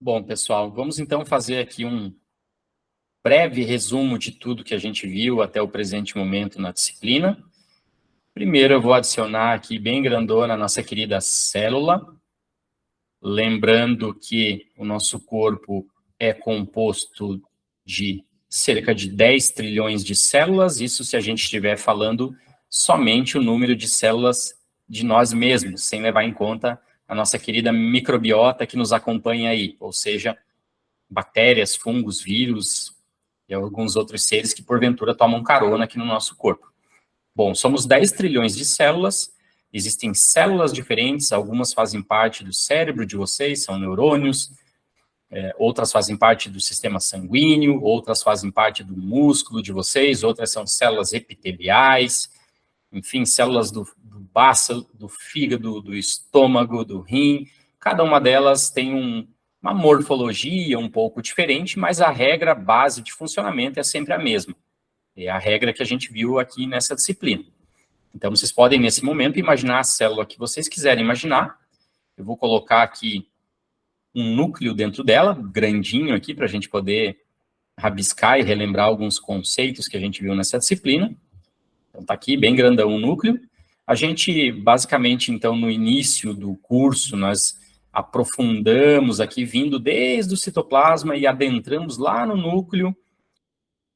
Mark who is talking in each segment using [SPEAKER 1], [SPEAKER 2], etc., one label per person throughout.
[SPEAKER 1] Bom, pessoal, vamos então fazer aqui um breve resumo de tudo que a gente viu até o presente momento na disciplina. Primeiro, eu vou adicionar aqui bem grandona a nossa querida célula, lembrando que o nosso corpo é composto de cerca de 10 trilhões de células, isso se a gente estiver falando somente o número de células de nós mesmos, sem levar em conta a nossa querida microbiota que nos acompanha aí, ou seja, bactérias, fungos, vírus e alguns outros seres que, porventura, tomam carona aqui no nosso corpo. Bom, somos 10 trilhões de células, existem células diferentes, algumas fazem parte do cérebro de vocês, são neurônios, outras fazem parte do sistema sanguíneo, outras fazem parte do músculo de vocês, outras são células epiteliais, enfim, células do baço, do fígado, do estômago, do rim. Cada uma delas tem uma morfologia um pouco diferente, mas a regra base de funcionamento é sempre a mesma. É a regra que a gente viu aqui nessa disciplina. Então, vocês podem, nesse momento, imaginar a célula que vocês quiserem imaginar. Eu vou colocar aqui um núcleo dentro dela, grandinho aqui, para a gente poder rabiscar e relembrar alguns conceitos que a gente viu nessa disciplina. Então, está aqui, bem grandão o núcleo. A gente, basicamente, então, no início do curso, nós aprofundamos aqui, vindo desde o citoplasma e adentramos lá no núcleo,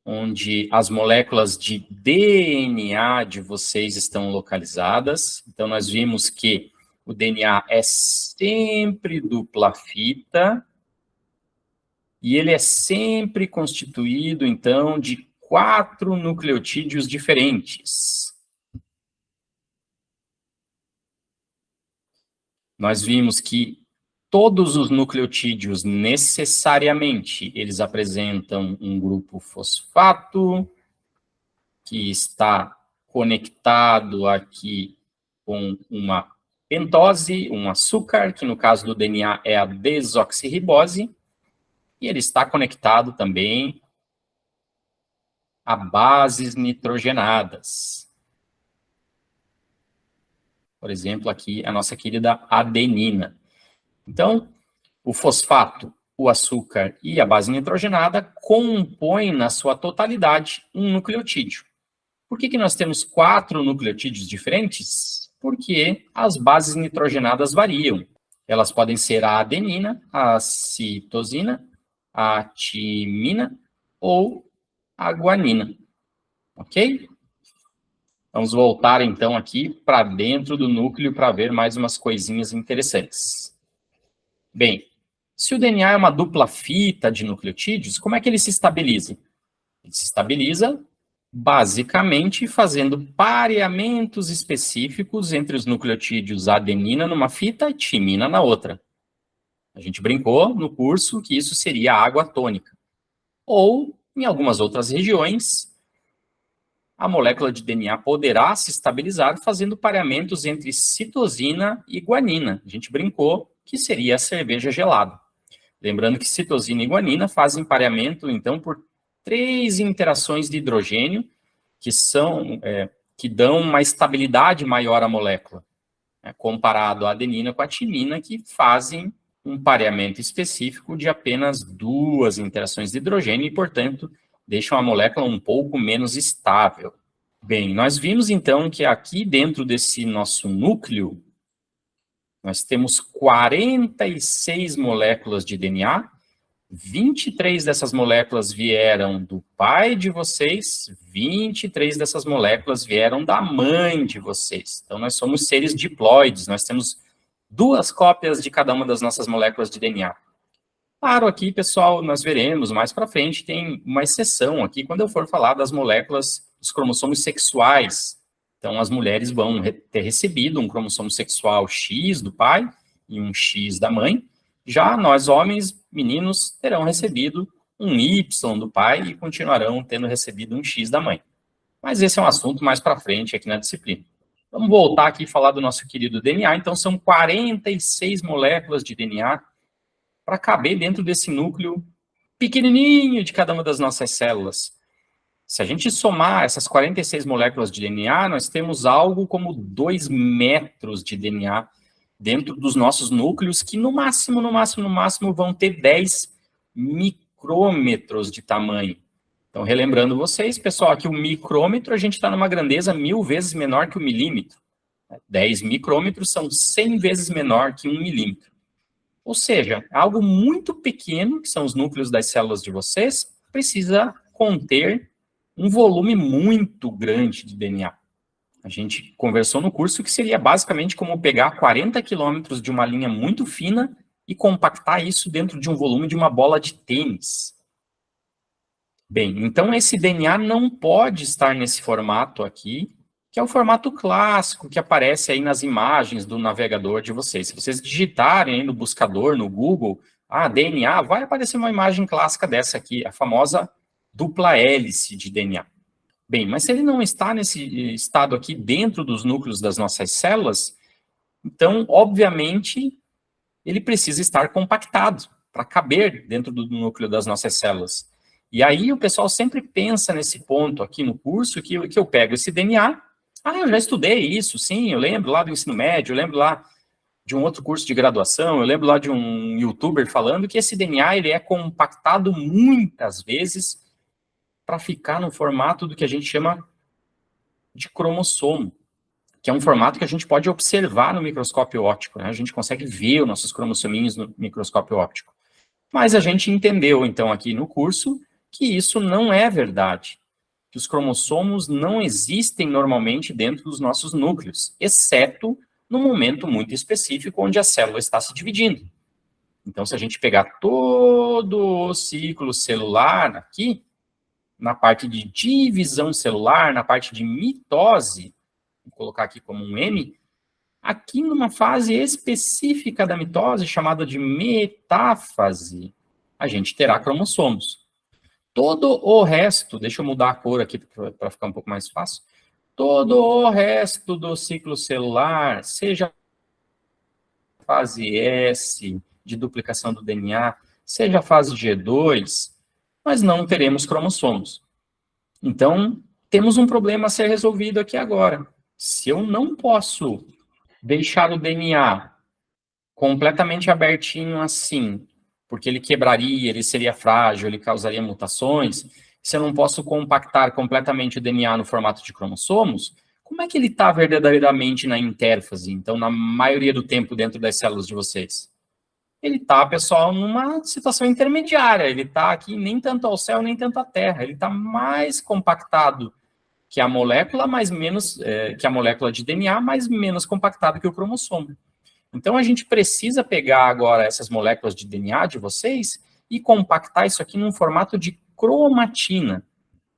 [SPEAKER 1] onde as moléculas de DNA de vocês estão localizadas. Então, nós vimos que o DNA é sempre dupla fita, e ele é sempre constituído, então, de 4 nucleotídeos diferentes. Nós vimos que todos os nucleotídeos, necessariamente, eles apresentam um grupo fosfato, que está conectado aqui com uma pentose, um açúcar, que no caso do DNA é a desoxirribose, e ele está conectado também a bases nitrogenadas. Por exemplo, aqui a nossa querida adenina. Então, o fosfato, o açúcar e a base nitrogenada compõem, na sua totalidade, um nucleotídeo. Por que nós temos 4 nucleotídeos diferentes? Porque as bases nitrogenadas variam. Elas podem ser a adenina, a citosina, a timina ou a guanina. Ok? Vamos voltar, então, aqui para dentro do núcleo para ver mais umas coisinhas interessantes. Bem, se o DNA é uma dupla fita de nucleotídeos, como é que ele se estabiliza? Ele se estabiliza, basicamente, fazendo pareamentos específicos entre os nucleotídeos adenina numa fita e timina na outra. A gente brincou no curso que isso seria água tônica. Ou, em algumas outras regiões, a molécula de DNA poderá se estabilizar fazendo pareamentos entre citosina e guanina. A gente brincou que seria a cerveja gelada. Lembrando que citosina e guanina fazem pareamento, então, por 3 interações de hidrogênio, que dão uma estabilidade maior à molécula, comparado à adenina com a timina, que fazem um pareamento específico de apenas 2 interações de hidrogênio e, portanto, deixam a molécula um pouco menos estável. Bem, nós vimos, então, que aqui dentro desse nosso núcleo, nós temos 46 moléculas de DNA, 23 dessas moléculas vieram do pai de vocês, 23 dessas moléculas vieram da mãe de vocês. Então, nós somos seres diploides, nós temos 2 cópias de cada uma das nossas moléculas de DNA. Claro, aqui, pessoal, nós veremos mais para frente, tem uma exceção aqui, quando eu for falar das moléculas dos cromossomos sexuais. Então, as mulheres vão ter recebido um cromossomo sexual X do pai e um X da mãe. Já nós, homens, meninos, terão recebido um Y do pai e continuarão tendo recebido um X da mãe. Mas esse é um assunto mais para frente aqui na disciplina. Vamos voltar aqui e falar do nosso querido DNA. Então, são 46 moléculas de DNA para caber dentro desse núcleo pequenininho de cada uma das nossas células. Se a gente somar essas 46 moléculas de DNA, nós temos algo como 2 metros de DNA dentro dos nossos núcleos, que no máximo vão ter 10 micrômetros de tamanho. Então, relembrando vocês, pessoal, aqui o micrômetro, a gente está numa grandeza 1000 vezes menor que o milímetro. 10 micrômetros são 100 vezes menor que 1 milímetro. Ou seja, algo muito pequeno, que são os núcleos das células de vocês, precisa conter um volume muito grande de DNA. A gente conversou no curso que seria basicamente como pegar 40 quilômetros de uma linha muito fina e compactar isso dentro de um volume de uma bola de tênis. Bem, então esse DNA não pode estar nesse formato aqui, que é o formato clássico que aparece aí nas imagens do navegador de vocês. Se vocês digitarem aí no buscador, no Google, DNA, vai aparecer uma imagem clássica dessa aqui, a famosa dupla hélice de DNA. Bem, mas se ele não está nesse estado aqui dentro dos núcleos das nossas células, então, obviamente, ele precisa estar compactado para caber dentro do núcleo das nossas células. E aí o pessoal sempre pensa nesse ponto aqui no curso, que eu pego esse DNA, eu já estudei isso, sim, eu lembro lá do ensino médio, eu lembro lá de um outro curso de graduação, eu lembro lá de um youtuber falando que esse DNA ele é compactado muitas vezes para ficar no formato do que a gente chama de cromossomo, que é um formato que a gente pode observar no microscópio óptico, né? A gente consegue ver os nossos cromossominhos no microscópio óptico. Mas a gente entendeu, então, aqui no curso, que isso não é verdade, que os cromossomos não existem normalmente dentro dos nossos núcleos, exceto num momento muito específico onde a célula está se dividindo. Então, se a gente pegar todo o ciclo celular aqui, na parte de divisão celular, na parte de mitose, vou colocar aqui como um M, aqui numa fase específica da mitose, chamada de metáfase, a gente terá cromossomos. Todo o resto, deixa eu mudar a cor aqui para ficar um pouco mais fácil, todo o resto do ciclo celular, seja a fase S, de duplicação do DNA, seja a fase G2, nós não teremos cromossomos. Então, temos um problema a ser resolvido aqui agora. Se eu não posso deixar o DNA completamente abertinho assim, porque ele quebraria, ele seria frágil, ele causaria mutações, se eu não posso compactar completamente o DNA no formato de cromossomos, como é que ele está verdadeiramente na intérfase, então, na maioria do tempo dentro das células de vocês? Ele está, pessoal, numa situação intermediária, ele está aqui nem tanto ao céu, nem tanto à terra, ele está mais compactado que a molécula, mas menos, que a molécula de DNA, mas menos compactado que o cromossomo. Então, a gente precisa pegar agora essas moléculas de DNA de vocês e compactar isso aqui num formato de cromatina.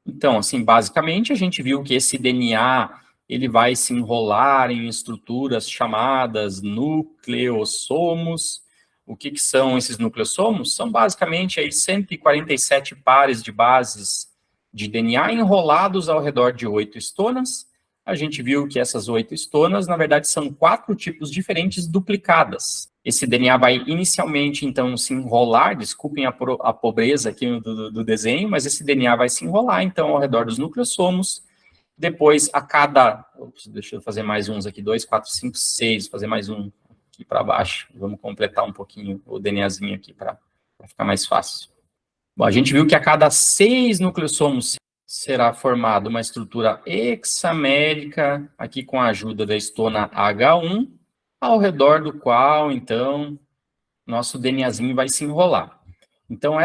[SPEAKER 1] Então, assim, basicamente, a gente viu que esse DNA, ele vai se enrolar em estruturas chamadas nucleossomos. O que são esses nucleossomos? São basicamente aí 147 pares de bases de DNA enrolados ao redor de 8 estonas. A gente viu que essas 8 estonas, na verdade, são 4 tipos diferentes duplicadas. Esse DNA vai inicialmente, então, se enrolar, desculpem a pobreza aqui do desenho, mas esse DNA vai se enrolar, então, ao redor dos nucleossomos. Depois, a cada... deixa eu fazer mais uns aqui, 2, 4, 5, 6, fazer mais um aqui para baixo. Vamos completar um pouquinho o DNAzinho aqui para ficar mais fácil. Bom, a gente viu que a cada 6 nucleossomos será formada uma estrutura hexamérica, aqui com a ajuda da estona H1, ao redor do qual, então, nosso DNAzinho vai se enrolar. Então,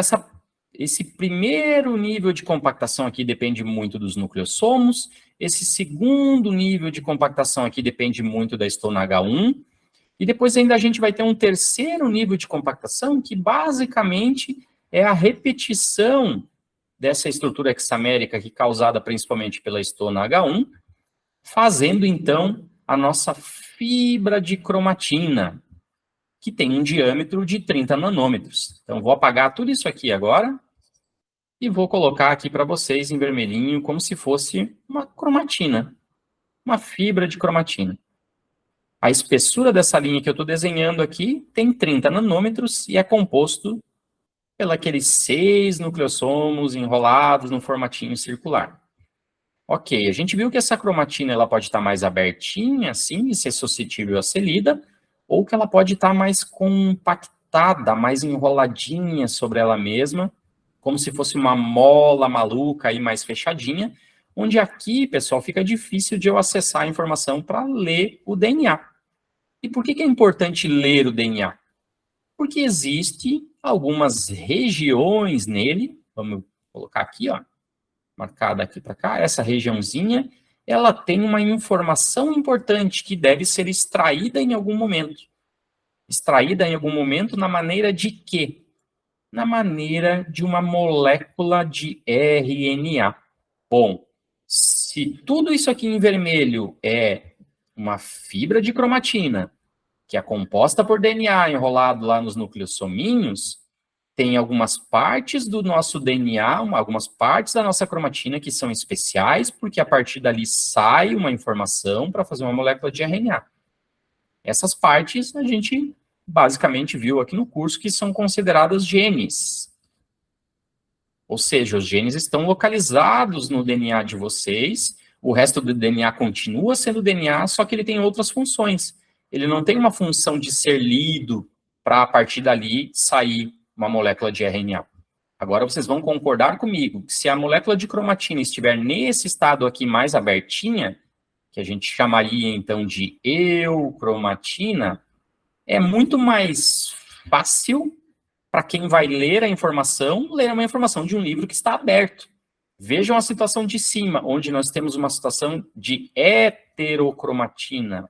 [SPEAKER 1] esse primeiro nível de compactação aqui depende muito dos nucleossomos, esse segundo nível de compactação aqui depende muito da estona H1, e depois ainda a gente vai ter um terceiro nível de compactação, que basicamente é a repetição dessa estrutura hexamérica aqui, causada principalmente pela estona H1, fazendo, então, a nossa fibra de cromatina, que tem um diâmetro de 30 nanômetros. Então, vou apagar tudo isso aqui agora e vou colocar aqui para vocês em vermelhinho, como se fosse uma cromatina, uma fibra de cromatina. A espessura dessa linha que eu estou desenhando aqui tem 30 nanômetros e é composto pelos 6 nucleossomos enrolados no formatinho circular. Ok, a gente viu que essa cromatina ela pode estar mais abertinha, assim, e ser suscetível a ser lida, ou que ela pode estar mais compactada, mais enroladinha sobre ela mesma, como se fosse uma mola maluca e mais fechadinha, onde aqui, pessoal, fica difícil de eu acessar a informação para ler o DNA. E por que é importante ler o DNA? Porque existe algumas regiões nele, vamos colocar aqui, ó, marcada aqui para cá, essa regiãozinha, ela tem uma informação importante que deve ser extraída em algum momento. Extraída em algum momento na maneira de quê? Na maneira de uma molécula de RNA. Bom, se tudo isso aqui em vermelho é uma fibra de cromatina, que é composta por DNA enrolado lá nos nucleossominhos, tem algumas partes do nosso DNA, algumas partes da nossa cromatina que são especiais, porque a partir dali sai uma informação para fazer uma molécula de RNA. Essas partes a gente basicamente viu aqui no curso que são consideradas genes. Ou seja, os genes estão localizados no DNA de vocês, o resto do DNA continua sendo DNA, só que ele tem outras funções. Ele não tem uma função de ser lido para, a partir dali, sair uma molécula de RNA. Agora vocês vão concordar comigo que se a molécula de cromatina estiver nesse estado aqui mais abertinha, que a gente chamaria então de eucromatina, é muito mais fácil para quem vai ler a informação, ler uma informação de um livro que está aberto. Vejam a situação de cima, onde nós temos uma situação de heterocromatina,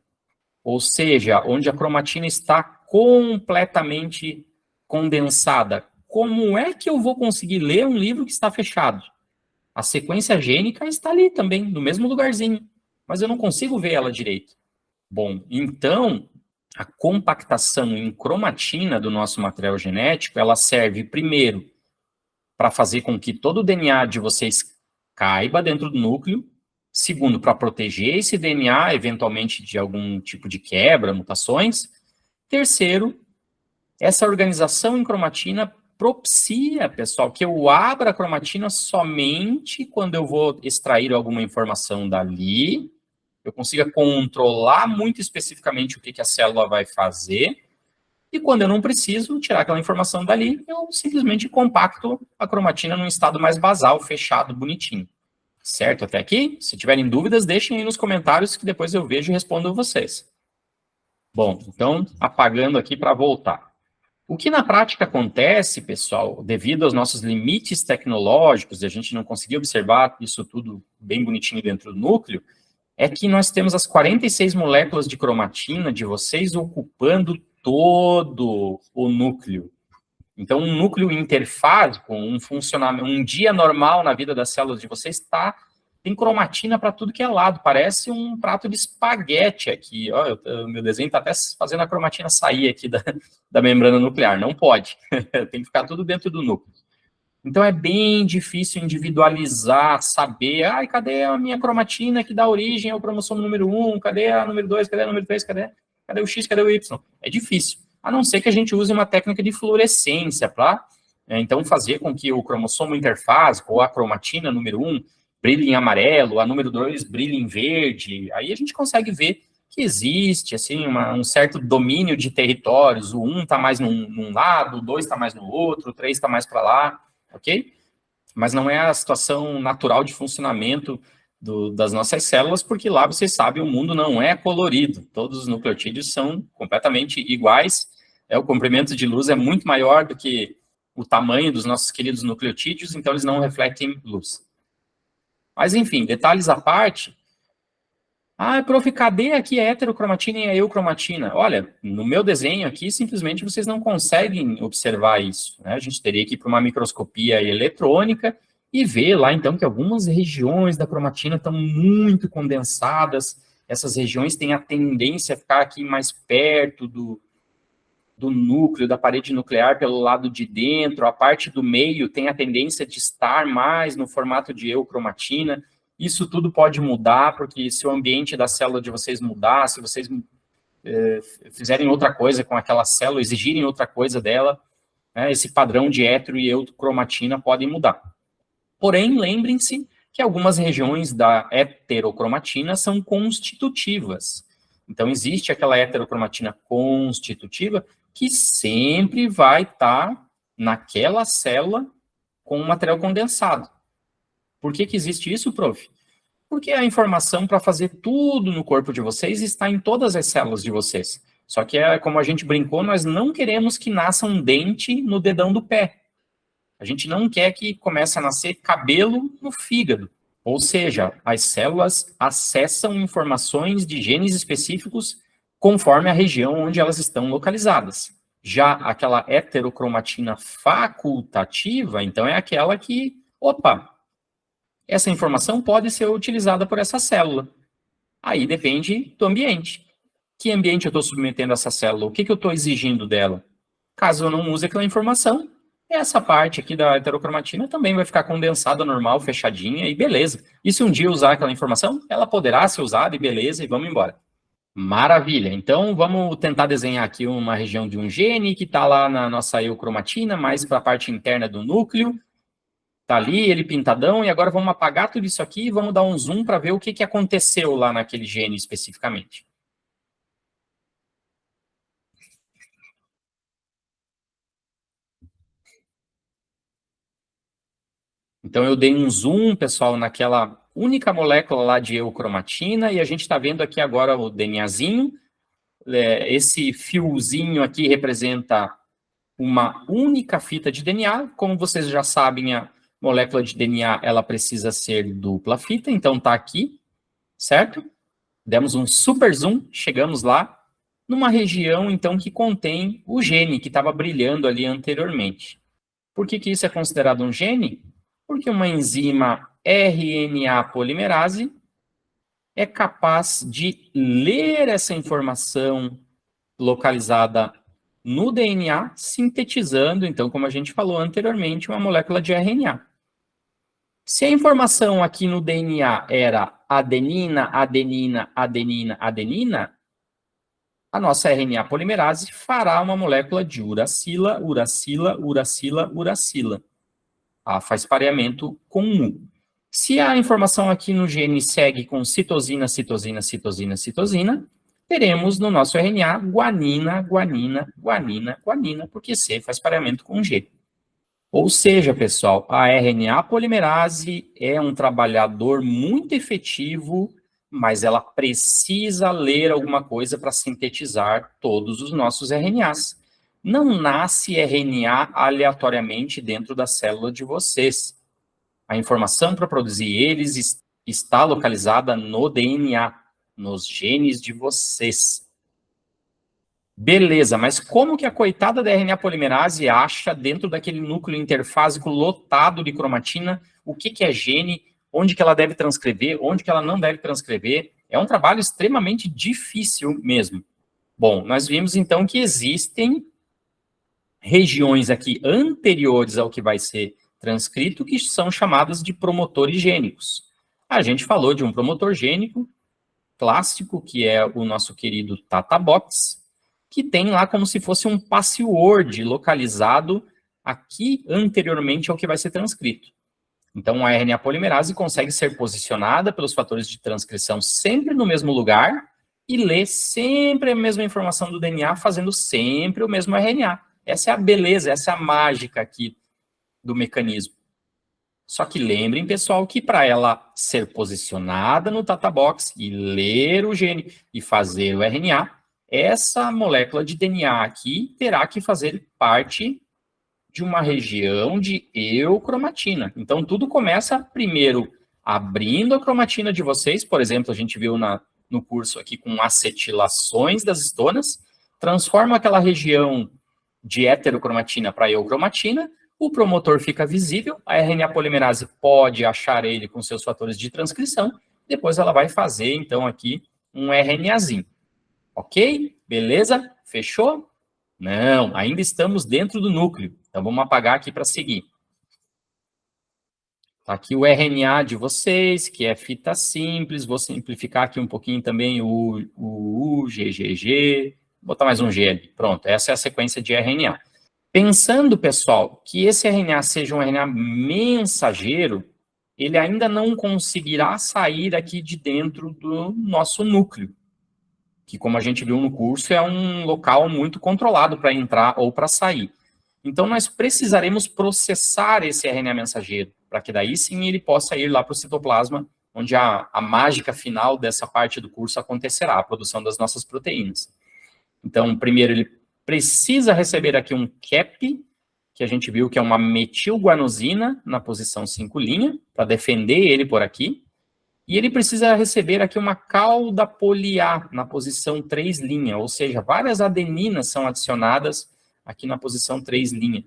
[SPEAKER 1] ou seja, onde a cromatina está completamente condensada. Como é que eu vou conseguir ler um livro que está fechado? A sequência gênica está ali também, no mesmo lugarzinho, mas eu não consigo ver ela direito. Bom, então, a compactação em cromatina do nosso material genético, ela serve primeiro para fazer com que todo o DNA de vocês caiba dentro do núcleo, segundo, para proteger esse DNA, eventualmente, de algum tipo de quebra, mutações, terceiro, essa organização em cromatina propicia, pessoal, que eu abra a cromatina somente quando eu vou extrair alguma informação dali, eu consiga controlar muito especificamente o que a célula vai fazer, e quando eu não preciso tirar aquela informação dali, eu simplesmente compacto a cromatina num estado mais basal, fechado, bonitinho. Certo até aqui? Se tiverem dúvidas, deixem aí nos comentários que depois eu vejo e respondo a vocês. Bom, então, apagando aqui para voltar. O que na prática acontece, pessoal, devido aos nossos limites tecnológicos, e a gente não conseguir observar isso tudo bem bonitinho dentro do núcleo, é que nós temos as 46 moléculas de cromatina de vocês ocupando todo o núcleo. Então, um núcleo interfásico, um funcionamento, um dia normal na vida das células de vocês tem cromatina para tudo que é lado, parece um prato de espaguete aqui. Ó, meu desenho está até fazendo a cromatina sair aqui da membrana nuclear, não pode, tem que ficar tudo dentro do núcleo. Então, é bem difícil individualizar, saber, cadê a minha cromatina que dá origem ao cromossomo número 1, cadê a número 2, cadê a número 3, cadê o X, cadê o Y? É difícil, a não ser que a gente use uma técnica de fluorescência para, então, fazer com que o cromossomo interfásico, ou a cromatina número 1, brilhe em amarelo, a número 2 brilhe em verde, aí a gente consegue ver que existe, assim, um certo domínio de territórios, o 1 está mais num lado, o 2 está mais no outro, o 3 está mais para lá, ok? Mas não é a situação natural de funcionamento das nossas células, porque lá, vocês sabem, o mundo não é colorido. Todos os nucleotídeos são completamente iguais. O comprimento de luz é muito maior do que o tamanho dos nossos queridos nucleotídeos, então eles não refletem luz. Mas, enfim, detalhes à parte. Prof, cadê aqui a heterocromatina e a eucromatina? Olha, no meu desenho aqui, simplesmente vocês não conseguem observar isso, né? A gente teria que ir para uma microscopia eletrônica e ver lá, então, que algumas regiões da cromatina estão muito condensadas. Essas regiões têm a tendência a ficar aqui mais perto do núcleo, da parede nuclear pelo lado de dentro. A parte do meio tem a tendência de estar mais no formato de eucromatina. Isso tudo pode mudar, porque se o ambiente da célula de vocês mudar, se vocês fizerem outra coisa com aquela célula, exigirem outra coisa dela, né, esse padrão de hetero e eucromatina podem mudar. Porém, lembrem-se que algumas regiões da heterocromatina são constitutivas. Então, existe aquela heterocromatina constitutiva que sempre vai estar naquela célula com o material condensado. Por que que existe isso, prof? Porque a informação para fazer tudo no corpo de vocês está em todas as células de vocês. Só que, como a gente brincou, nós não queremos que nasça um dente no dedão do pé. A gente não quer que comece a nascer cabelo no fígado. Ou seja, as células acessam informações de genes específicos conforme a região onde elas estão localizadas. Já aquela heterocromatina facultativa, então é aquela que, opa, essa informação pode ser utilizada por essa célula. Aí depende do ambiente. Que ambiente eu estou submetendo essa célula? O que eu estou exigindo dela? Caso eu não use aquela informação, essa parte aqui da heterocromatina também vai ficar condensada normal, fechadinha e beleza. E se um dia usar aquela informação, ela poderá ser usada e beleza, e vamos embora. Maravilha. Então, vamos tentar desenhar aqui uma região de um gene que está lá na nossa eucromatina, mais para a parte interna do núcleo. Está ali, ele pintadão, e agora vamos apagar tudo isso aqui e vamos dar um zoom para ver o que aconteceu lá naquele gene especificamente. Então, eu dei um zoom, pessoal, naquela única molécula lá de eucromatina, e a gente está vendo aqui agora o DNAzinho. Esse fiozinho aqui representa uma única fita de DNA. Como vocês já sabem, a molécula de DNA ela precisa ser dupla fita, então está aqui, certo? Demos um super zoom, chegamos lá, numa região, então, que contém o gene que estava brilhando ali anteriormente. Por que isso é considerado um gene? Porque uma enzima RNA polimerase é capaz de ler essa informação localizada no DNA, sintetizando, então, como a gente falou anteriormente, uma molécula de RNA. Se a informação aqui no DNA era adenina, adenina, adenina, adenina, a nossa RNA polimerase fará uma molécula de uracila, uracila, uracila, uracila. Faz pareamento com U. Se a informação aqui no gene segue com citosina, citosina, citosina, citosina, teremos no nosso RNA guanina, guanina, guanina, guanina, porque C faz pareamento com G. Ou seja, pessoal, a RNA polimerase é um trabalhador muito efetivo, mas ela precisa ler alguma coisa para sintetizar todos os nossos RNAs. Não nasce RNA aleatoriamente dentro da célula de vocês. A informação para produzir eles está localizada no DNA, nos genes de vocês. Beleza, mas como que a coitada da RNA polimerase acha dentro daquele núcleo interfásico lotado de cromatina o que é gene, onde que ela deve transcrever, onde que ela não deve transcrever? É um trabalho extremamente difícil mesmo. Bom, nós vimos então que existem regiões aqui anteriores ao que vai ser transcrito que são chamadas de promotores gênicos. A gente falou de um promotor gênico clássico, que é o nosso querido TATABOX, que tem lá como se fosse um password localizado aqui anteriormente ao que vai ser transcrito. Então, a RNA polimerase consegue ser posicionada pelos fatores de transcrição sempre no mesmo lugar e ler sempre a mesma informação do DNA, fazendo sempre o mesmo RNA. Essa é a beleza, essa é a mágica aqui do mecanismo. Só que lembrem, pessoal, que para ela ser posicionada no TATABOX e ler o gene e fazer o RNA, essa molécula de DNA aqui terá que fazer parte de uma região de eucromatina. Então, tudo começa primeiro abrindo a cromatina de vocês. Por exemplo, a gente viu no curso aqui com acetilações das histonas, transforma aquela região de heterocromatina para eucromatina, o promotor fica visível, a RNA polimerase pode achar ele com seus fatores de transcrição, depois ela vai fazer, então, aqui um RNAzinho. Ok? Beleza? Fechou? Não, ainda estamos dentro do núcleo. Então, vamos apagar aqui para seguir. Tá aqui o RNA de vocês, que é fita simples. Vou simplificar aqui um pouquinho também o U, GGG. Vou botar mais um G ali. Pronto, essa é a sequência de RNA. Pensando, pessoal, que esse RNA seja um RNA mensageiro, ele ainda não conseguirá sair aqui de dentro do nosso núcleo. que, como a gente viu no curso, é um local muito controlado para entrar ou para sair. Então, nós precisaremos processar esse RNA mensageiro, para que daí sim ele possa ir lá para o citoplasma, onde a mágica final dessa parte do curso acontecerá, a produção das nossas proteínas. Então, primeiro, ele precisa receber aqui um CAP, que a gente viu que é uma metilguanosina na posição 5' para defender ele por aqui. E ele precisa receber aqui uma cauda poli-A na posição 3', ou seja, várias adeninas são adicionadas aqui na posição 3'.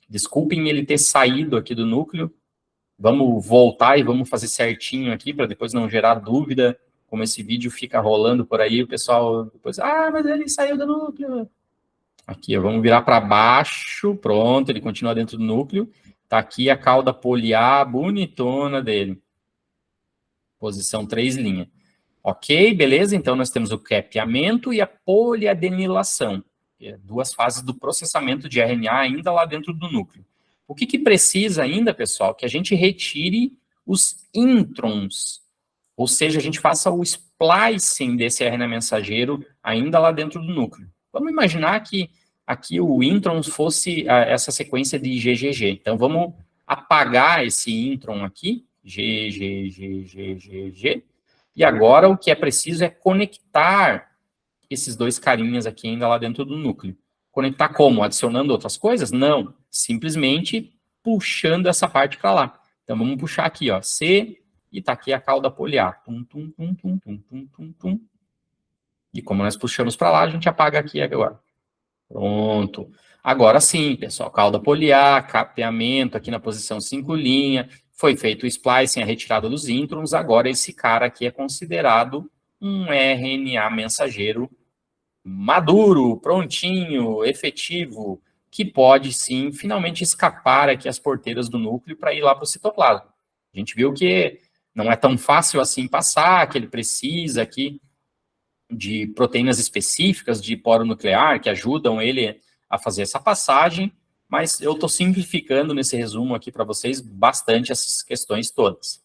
[SPEAKER 1] Desculpem ele ter saído aqui do núcleo. Vamos voltar e vamos fazer certinho aqui, para depois não gerar dúvida, como esse vídeo fica rolando por aí, o pessoal depois, mas ele saiu do núcleo. Aqui, vamos virar para baixo, pronto, ele continua dentro do núcleo. Tá aqui a cauda poli-A bonitona dele. Posição 3'. Ok, beleza, então nós temos o capeamento e a poliadenilação, que é 2 fases do processamento de RNA ainda lá dentro do núcleo. O que precisa ainda, pessoal? Que a gente retire os introns, ou seja, a gente faça o splicing desse RNA mensageiro ainda lá dentro do núcleo. Vamos imaginar que aqui o intron fosse essa sequência de GGG. Então, vamos apagar esse intron aqui, G, G, G, G, G, G. E agora o que é preciso é conectar esses 2 carinhas aqui ainda lá dentro do núcleo. Conectar como? Adicionando outras coisas? Não. Simplesmente puxando essa parte para lá. Então, vamos puxar aqui, ó, C, e tá aqui a cauda poli-A. Tum, tum, tum, tum, tum, tum, tum, tum. E como nós puxamos para lá, a gente apaga aqui agora. Pronto. Agora sim, pessoal, cauda poli-A, capeamento aqui na posição 5', foi feito o splicing, a retirada dos introns, agora esse cara aqui é considerado um RNA mensageiro maduro, prontinho, efetivo, que pode sim, finalmente escapar aqui as porteiras do núcleo para ir lá para o citoplasma. A gente viu que não é tão fácil assim passar, que ele precisa aqui de proteínas específicas de poro nuclear que ajudam ele a fazer essa passagem, mas eu estou simplificando nesse resumo aqui para vocês bastante essas questões todas.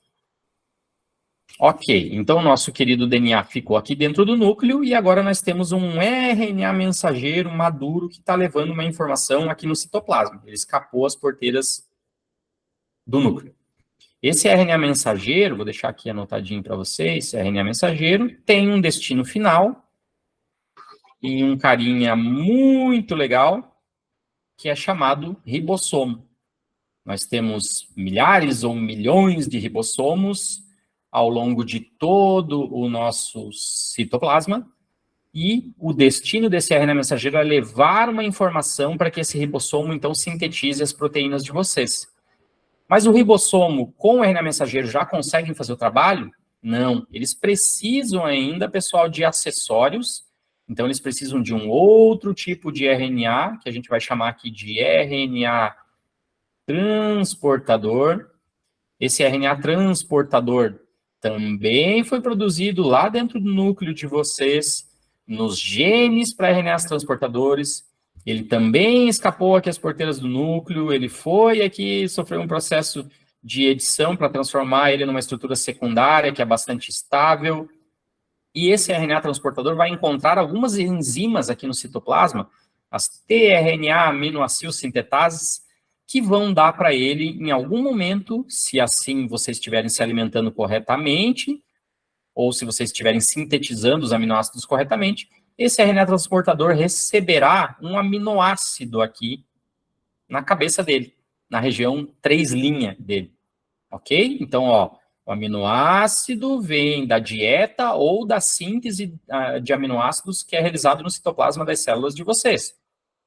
[SPEAKER 1] Ok, então o nosso querido DNA ficou aqui dentro do núcleo e agora nós temos um RNA mensageiro maduro que está levando uma informação aqui no citoplasma. Ele escapou as porteiras do núcleo. Esse RNA mensageiro, vou deixar aqui anotadinho para vocês, esse RNA mensageiro tem um destino final e um carinha muito legal que é chamado ribossomo. Nós temos milhares ou milhões de ribossomos ao longo de todo o nosso citoplasma, e o destino desse RNA mensageiro é levar uma informação para que esse ribossomo, então, sintetize as proteínas de vocês. Mas o ribossomo com o RNA mensageiro já conseguem fazer o trabalho? Não. Eles precisam ainda, pessoal, de acessórios. Então, eles precisam de um outro tipo de RNA, que a gente vai chamar aqui de RNA transportador. Esse RNA transportador também foi produzido lá dentro do núcleo de vocês, nos genes para RNAs transportadores. Ele também escapou aqui as porteiras do núcleo, ele foi aqui, sofreu um processo de edição para transformar ele numa estrutura secundária, que é bastante estável. E esse RNA transportador vai encontrar algumas enzimas aqui no citoplasma, as tRNA aminoacil sintetases, que vão dar para ele, em algum momento, se assim vocês estiverem se alimentando corretamente, ou se vocês estiverem sintetizando os aminoácidos corretamente, esse RNA transportador receberá um aminoácido aqui na cabeça dele, na região 3' dele, ok? Então, ó, o aminoácido vem da dieta ou da síntese de aminoácidos que é realizado no citoplasma das células de vocês.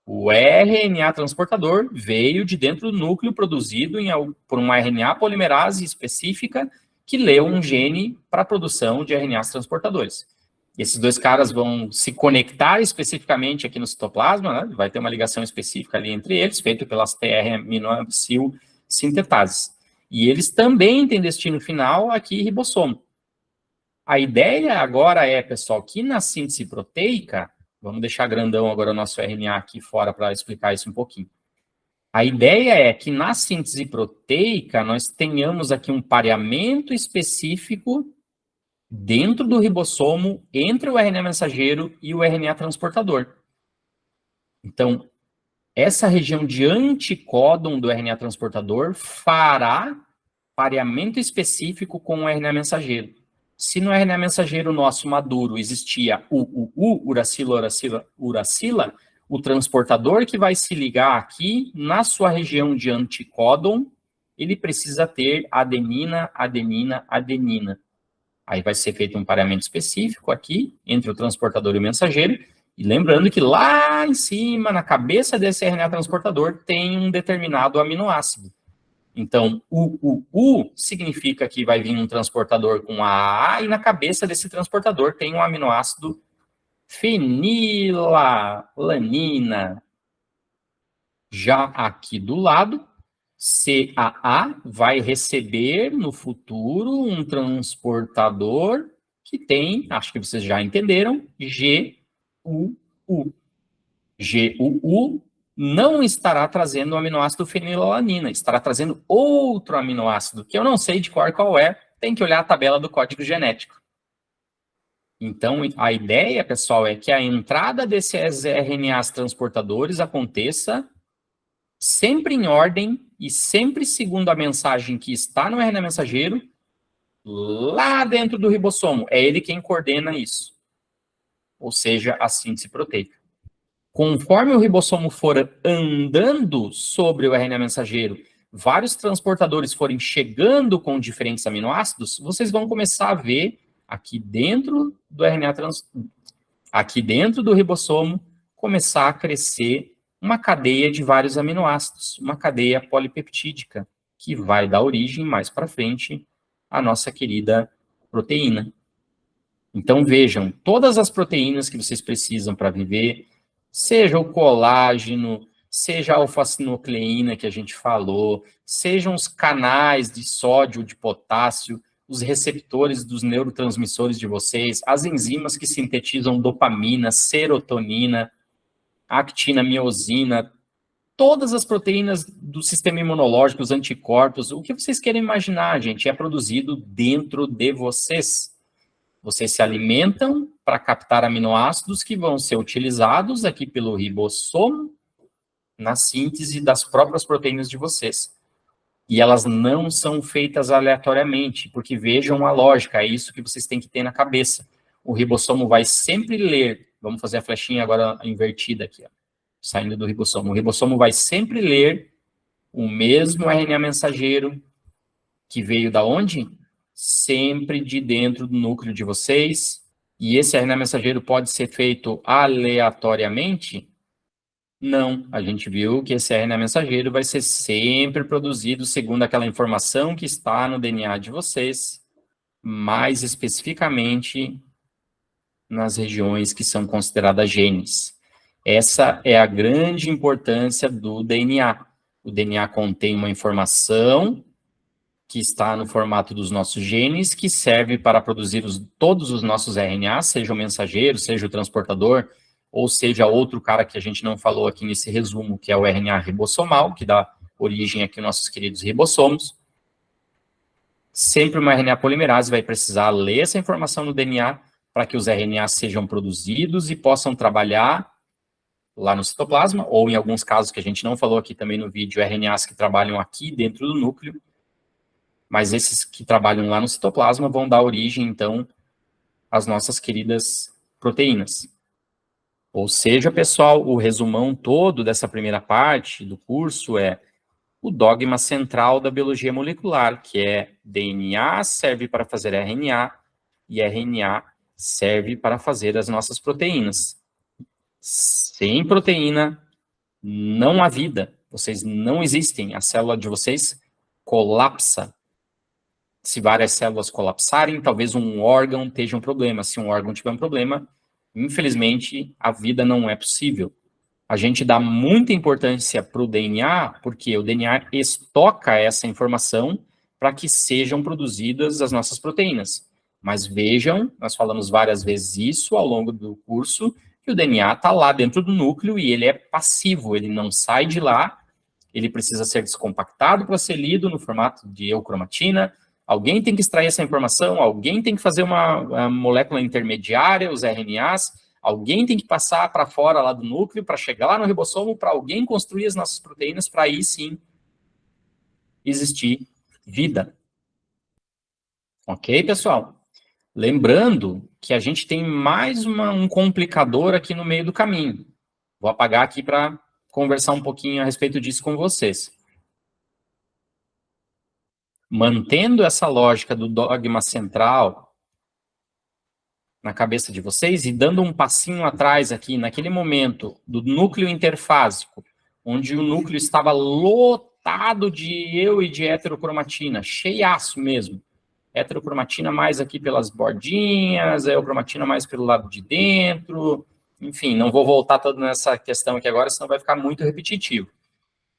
[SPEAKER 1] O RNA transportador veio de dentro do núcleo produzido por uma RNA polimerase específica que leu um gene para a produção de RNAs transportadores. E esses 2 caras vão se conectar especificamente aqui no citoplasma, né? Vai ter uma ligação específica ali entre eles, feita pelas tRNA-aminoacil sintetases. E eles também têm destino final aqui, ribossomo. A ideia agora é, pessoal, que na síntese proteica, vamos deixar grandão agora o nosso RNA aqui fora para explicar isso um pouquinho. A ideia é que na síntese proteica nós tenhamos aqui um pareamento específico dentro do ribossomo, entre o RNA mensageiro e o RNA transportador. Então, essa região de anticódon do RNA transportador fará pareamento específico com o RNA mensageiro. Se no RNA mensageiro nosso maduro existia o uracila, o transportador que vai se ligar aqui na sua região de anticódon, ele precisa ter adenina, adenina, adenina. Aí vai ser feito um pareamento específico aqui entre o transportador e o mensageiro. E lembrando que lá em cima, na cabeça desse RNA transportador, tem um determinado aminoácido. Então, U significa que vai vir um transportador com AA, e na cabeça desse transportador tem um aminoácido fenilalanina. Já aqui do lado, CAA vai receber no futuro um transportador que tem, acho que vocês já entenderam, GUU. GUU não estará trazendo o aminoácido fenilalanina, estará trazendo outro aminoácido, que eu não sei de cor qual é, tem que olhar a tabela do código genético. Então, a ideia, pessoal, é que a entrada desses RNAs transportadores aconteça sempre em ordem e sempre segundo a mensagem que está no RNA mensageiro, lá dentro do ribossomo. É ele quem coordena isso. Ou seja, a síntese proteica. Conforme o ribossomo for andando sobre o RNA mensageiro, vários transportadores forem chegando com diferentes aminoácidos, vocês vão começar a ver aqui dentro do aqui dentro do ribossomo, começar a crescer uma cadeia de vários aminoácidos, uma cadeia polipeptídica, que vai dar origem mais para frente à nossa querida proteína. Então vejam, todas as proteínas que vocês precisam para viver, seja o colágeno, seja a alfa-sinucleína que a gente falou, sejam os canais de sódio, de potássio, os receptores dos neurotransmissores de vocês, as enzimas que sintetizam dopamina, serotonina, actina, miosina, todas as proteínas do sistema imunológico, os anticorpos, o que vocês querem imaginar, gente, é produzido dentro de vocês. Vocês se alimentam para captar aminoácidos que vão ser utilizados aqui pelo ribossomo na síntese das próprias proteínas de vocês. E elas não são feitas aleatoriamente, porque vejam a lógica, é isso que vocês têm que ter na cabeça. O ribossomo vai sempre ler, vamos fazer a flechinha agora invertida aqui, ó, saindo do ribossomo. O ribossomo vai sempre ler o mesmo RNA mensageiro que veio da onde? Sempre de dentro do núcleo de vocês, e esse RNA mensageiro pode ser feito aleatoriamente? Não, a gente viu que esse RNA mensageiro vai ser sempre produzido segundo aquela informação que está no DNA de vocês, mais especificamente nas regiões que são consideradas genes. Essa é a grande importância do DNA. O DNA contém uma informação que está no formato dos nossos genes, que serve para produzir todos os nossos RNAs, seja o mensageiro, seja o transportador, ou seja outro cara que a gente não falou aqui nesse resumo, que é o RNA ribossomal, que dá origem aqui aos nossos queridos ribossomos. Sempre uma RNA polimerase vai precisar ler essa informação no DNA para que os RNAs sejam produzidos e possam trabalhar lá no citoplasma, ou em alguns casos que a gente não falou aqui também no vídeo, RNAs que trabalham aqui dentro do núcleo, mas esses que trabalham lá no citoplasma vão dar origem, então, às nossas queridas proteínas. Ou seja, pessoal, o resumão todo dessa primeira parte do curso é o dogma central da biologia molecular, que é DNA serve para fazer RNA e RNA serve para fazer as nossas proteínas. Sem proteína, não há vida. Vocês não existem. A célula de vocês colapsa. Se várias células colapsarem, talvez um órgão esteja um problema. Se um órgão tiver um problema, infelizmente, a vida não é possível. A gente dá muita importância para o DNA, porque o DNA estoca essa informação para que sejam produzidas as nossas proteínas. Mas vejam, nós falamos várias vezes isso ao longo do curso, que o DNA está lá dentro do núcleo e ele é passivo, ele não sai de lá, ele precisa ser descompactado para ser lido no formato de eucromatina, Alguém tem que extrair essa informação, alguém tem que fazer uma molécula intermediária, os RNAs, alguém tem que passar para fora lá do núcleo para chegar lá no ribossomo, para alguém construir as nossas proteínas, para aí sim existir vida. Ok, pessoal? Lembrando que a gente tem mais um complicador aqui no meio do caminho. Vou apagar aqui para conversar um pouquinho a respeito disso com vocês. Mantendo essa lógica do dogma central na cabeça de vocês e dando um passinho atrás aqui, naquele momento do núcleo interfásico, onde o núcleo estava lotado de eu e de heterocromatina, cheiaço mesmo. Heterocromatina mais aqui pelas bordinhas, eocromatina mais pelo lado de dentro, enfim, não vou voltar toda nessa questão aqui agora, senão vai ficar muito repetitivo.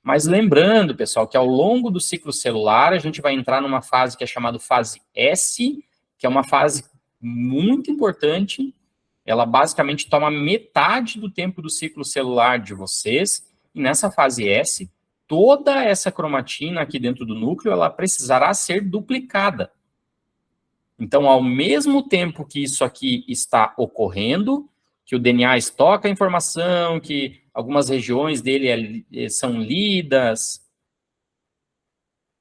[SPEAKER 1] Mas lembrando, pessoal, que ao longo do ciclo celular, a gente vai entrar numa fase que é chamada fase S, que é uma fase muito importante. Ela basicamente toma metade do tempo do ciclo celular de vocês. E nessa fase S, toda essa cromatina aqui dentro do núcleo, ela precisará ser duplicada. Então, ao mesmo tempo que isso aqui está ocorrendo, que o DNA estoca a informação, que algumas regiões dele são lidas,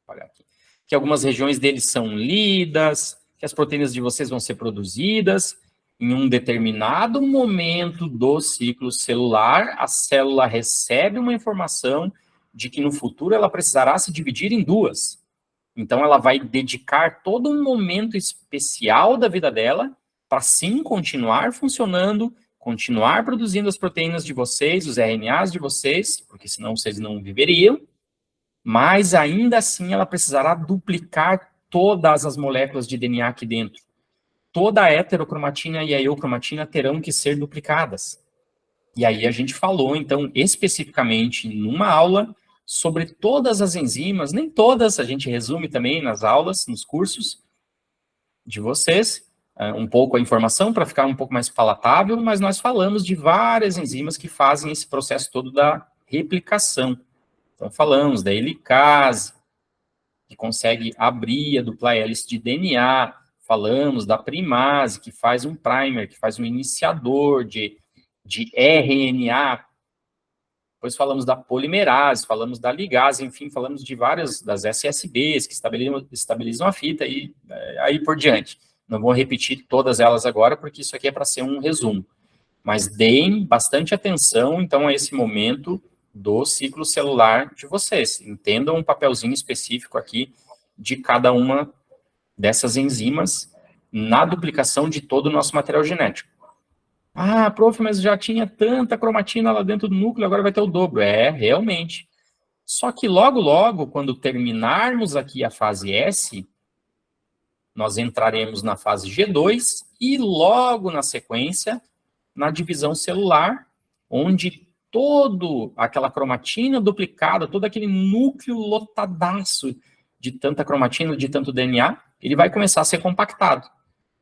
[SPEAKER 1] olha aqui, que algumas regiões dele são lidas, que as proteínas de vocês vão ser produzidas, em um determinado momento do ciclo celular, a célula recebe uma informação de que no futuro ela precisará se dividir em duas. Então, ela vai dedicar todo um momento especial da vida dela para, sim, continuar funcionando, continuar produzindo as proteínas de vocês, os RNAs de vocês, porque senão vocês não viveriam, mas ainda assim ela precisará duplicar todas as moléculas de DNA aqui dentro. Toda a heterocromatina e a eucromatina terão que ser duplicadas. E aí a gente falou, então, especificamente numa aula, sobre todas as enzimas, nem todas, a gente resume também nas aulas, nos cursos de vocês, um pouco a informação para ficar um pouco mais palatável, mas nós falamos de várias enzimas que fazem esse processo todo da replicação. Então, falamos da helicase, que consegue abrir a dupla hélice de DNA, falamos da primase, que faz um primer, que faz um iniciador de RNA, depois falamos da polimerase, falamos da ligase, enfim, falamos de várias das SSBs que estabilizam a fita e aí por diante. Não vou repetir todas elas agora, porque isso aqui é para ser um resumo. Mas deem bastante atenção, então, a esse momento do ciclo celular de vocês. Entendam um papelzinho específico aqui de cada uma dessas enzimas na duplicação de todo o nosso material genético. Ah, prof, mas já tinha tanta cromatina lá dentro do núcleo, agora vai ter o dobro. É, realmente. Só que logo, logo, quando terminarmos aqui a fase S, nós entraremos na fase G2 e logo na sequência, na divisão celular, onde toda aquela cromatina duplicada, todo aquele núcleo lotadaço de tanta cromatina, de tanto DNA, ele vai começar a ser compactado.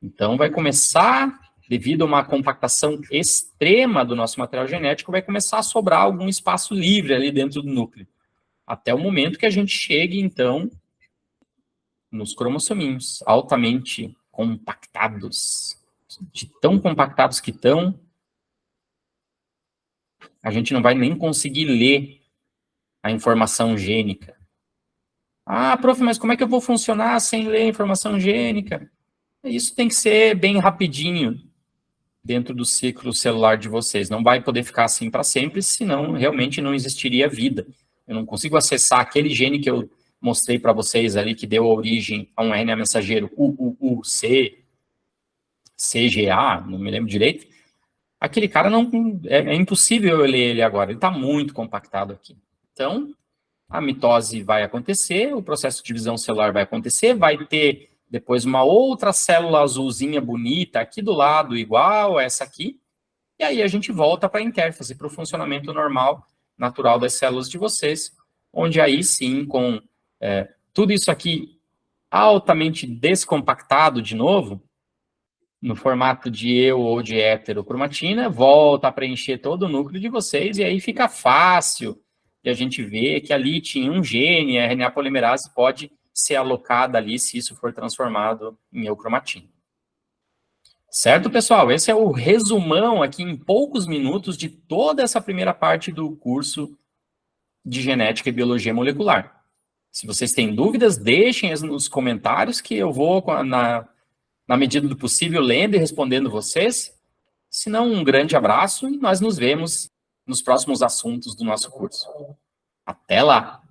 [SPEAKER 1] Então, vai começar, devido a uma compactação extrema do nosso material genético, vai começar a sobrar algum espaço livre ali dentro do núcleo. Até o momento que a gente chegue, então, nos cromossominhos, altamente compactados. De tão compactados que estão, a gente não vai nem conseguir ler a informação gênica. Ah, prof, mas como é que eu vou funcionar sem ler a informação gênica? Isso tem que ser bem rapidinho dentro do ciclo celular de vocês. Não vai poder ficar assim para sempre, senão realmente não existiria vida. Eu não consigo acessar aquele gene que eu mostrei para vocês ali, que deu origem a um RNA mensageiro UUC, CGA, não me lembro direito. Aquele cara não é impossível eu ler ele agora, ele está muito compactado aqui. Então, a mitose vai acontecer, o processo de divisão celular vai acontecer, vai ter depois uma outra célula azulzinha bonita aqui do lado, igual a essa aqui, e aí a gente volta para a intérfase, para o funcionamento normal, natural das células de vocês, onde aí sim, com tudo isso aqui altamente descompactado de novo, no formato de eu ou de heterocromatina, volta a preencher todo o núcleo de vocês, e aí fica fácil de a gente ver que ali tinha um gene, a RNA polimerase pode ser alocada ali se isso for transformado em eucromatina. Certo, pessoal? Esse é o resumão aqui em poucos minutos de toda essa primeira parte do curso de Genética e Biologia Molecular. Se vocês têm dúvidas, deixem nos comentários que eu vou, na medida do possível, lendo e respondendo vocês. Se não, um grande abraço e nós nos vemos nos próximos assuntos do nosso curso. Até lá!